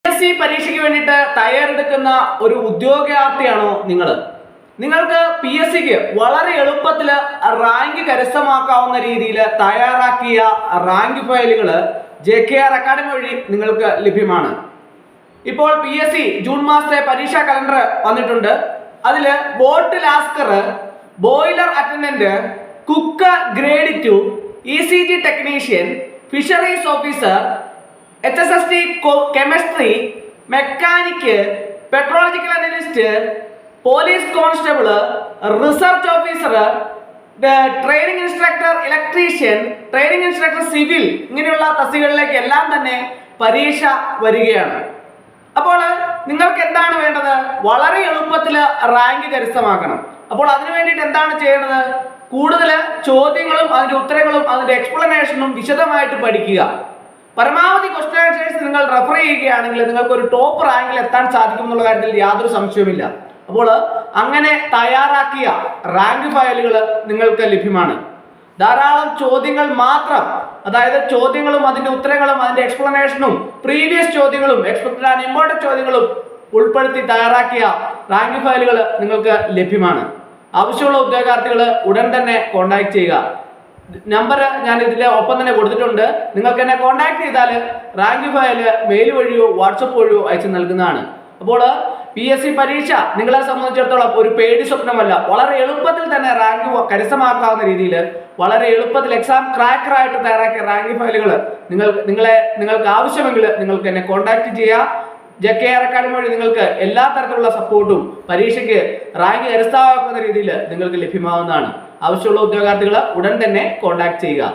PSC പരീക്ഷയ്ക്ക് വേണ്ടിയിട്ട് തയ്യാറെടുക്കുന്ന ഒരു ഉദ്യോഗാർത്ഥിയാണോ നിങ്ങൾക്ക് PSCക്ക് വളരെ എളുപ്പത്തിൽ റാങ്ക് കരസ്ഥമാക്കാവുന്ന രീതിയിൽ തയ്യാറാക്കിയ റാങ്ക് ഫയലുകൾ JKR അക്കാഡമി വഴി നിങ്ങൾക്ക് ലഭ്യമാണ്. ഇപ്പോൾ PSC ജൂൺ മാസത്തെ പരീക്ഷാ കലണ്ടർ വന്നിട്ടുണ്ട്. അതിൽ boat lascar, boiler attendant, cook grade 2, ECG technician, fisheries officer, HSST chemistry, mechanic, petrological analyst, police constable, research officer, training instructor electrician, training instructor civil, ഇങ്ങനെയുള്ള തസ്തികകളിലേക്ക് എല്ലാം തന്നെ പരീക്ഷ വരികയാണ്. അപ്പോൾ നിങ്ങൾക്ക് എന്താണ് വേണ്ടത്? വളരെ എളുപ്പത്തിൽ റാങ്ക് കരസ്ഥമാക്കണം. അപ്പോൾ അതിനു വേണ്ടിയിട്ട് എന്താണ് ചെയ്യേണ്ടത്? കൂടുതൽ ചോദ്യങ്ങളും അതിന്റെ ഉത്തരങ്ങളും അതിന്റെ എക്സ്പ്ലനേഷനും വിശദമായിട്ട് പഠിക്കുക. പരമാവധി ക്വസ്റ്റ്യൻ ആൻസേഴ്സ് നിങ്ങൾ റെഫർ ചെയ്യുകയാണെങ്കിൽ നിങ്ങൾക്ക് ഒരു ടോപ്പ് റാങ്കിൽ എത്താൻ സാധിക്കും എന്നുള്ള കാര്യത്തിൽ യാതൊരു സംശയവുമില്ല. അപ്പോൾ അങ്ങനെ തയ്യാറാക്കിയ റാങ്ക് ഫയലുകൾ നിങ്ങൾക്ക് ലഭ്യമാണ്. ധാരാളം ചോദ്യങ്ങൾ മാത്രം, അതായത് ചോദ്യങ്ങളും അതിന്റെ ഉത്തരങ്ങളും അതിന്റെ എക്സ്പ്ലനേഷനും പ്രീവിയസ് ചോദ്യങ്ങളും എക്സ്പെക്ടഡ് ആൻഡ് ഇമ്പോർട്ടന്റ് ചോദ്യങ്ങളും ഉൾപ്പെടുത്തി തയ്യാറാക്കിയ റാങ്ക് ഫയലുകൾ നിങ്ങൾക്ക് ലഭ്യമാണ്. ആവശ്യമുള്ള ഉദ്യോഗാർത്ഥികൾ ഉടൻ തന്നെ കോൺടാക്ട് ചെയ്യുക. നമ്പർ ഞാൻ ഇതിന്റെ ഒപ്പം തന്നെ കൊടുത്തിട്ടുണ്ട്. നിങ്ങൾക്ക് എന്നെ കോൺടാക്ട് ചെയ്താൽ റാങ്ക് ഫയൽ മെയിൽ വഴിയോ വാട്സപ്പ് വഴിയോ അയച്ചു നൽകുന്നതാണ്. അപ്പോൾ PSC പരീക്ഷ നിങ്ങളെ സംബന്ധിച്ചിടത്തോളം ഒരു പേടി സ്വപ്നമല്ല. വളരെ എളുപ്പത്തിൽ തന്നെ റാങ്ക് കരസ്ഥമാക്കാവുന്ന രീതിയിൽ വളരെ എളുപ്പത്തിൽ എക്സാം ക്രാക്കറായിട്ട് തയ്യാറാക്കിയ റാങ്ക് ഫയലുകൾ നിങ്ങൾക്ക് ആവശ്യമെങ്കിൽ നിങ്ങൾക്ക് എന്നെ കോൺടാക്ട് ചെയ്യുക. JKR അക്കാഡമി വഴി നിങ്ങൾക്ക് എല്ലാ തരത്തിലുള്ള സപ്പോർട്ടും പരീക്ഷയ്ക്ക് റാങ്ക് കരസ്ഥമാക്കുന്ന രീതിയിൽ നിങ്ങൾക്ക് ലഭ്യമാവുന്നതാണ്. ആവശ്യമുള്ള ഉദ്യോഗാർത്ഥികൾ ഉടൻ തന്നെ കോൺടാക്ട് ചെയ്യുക.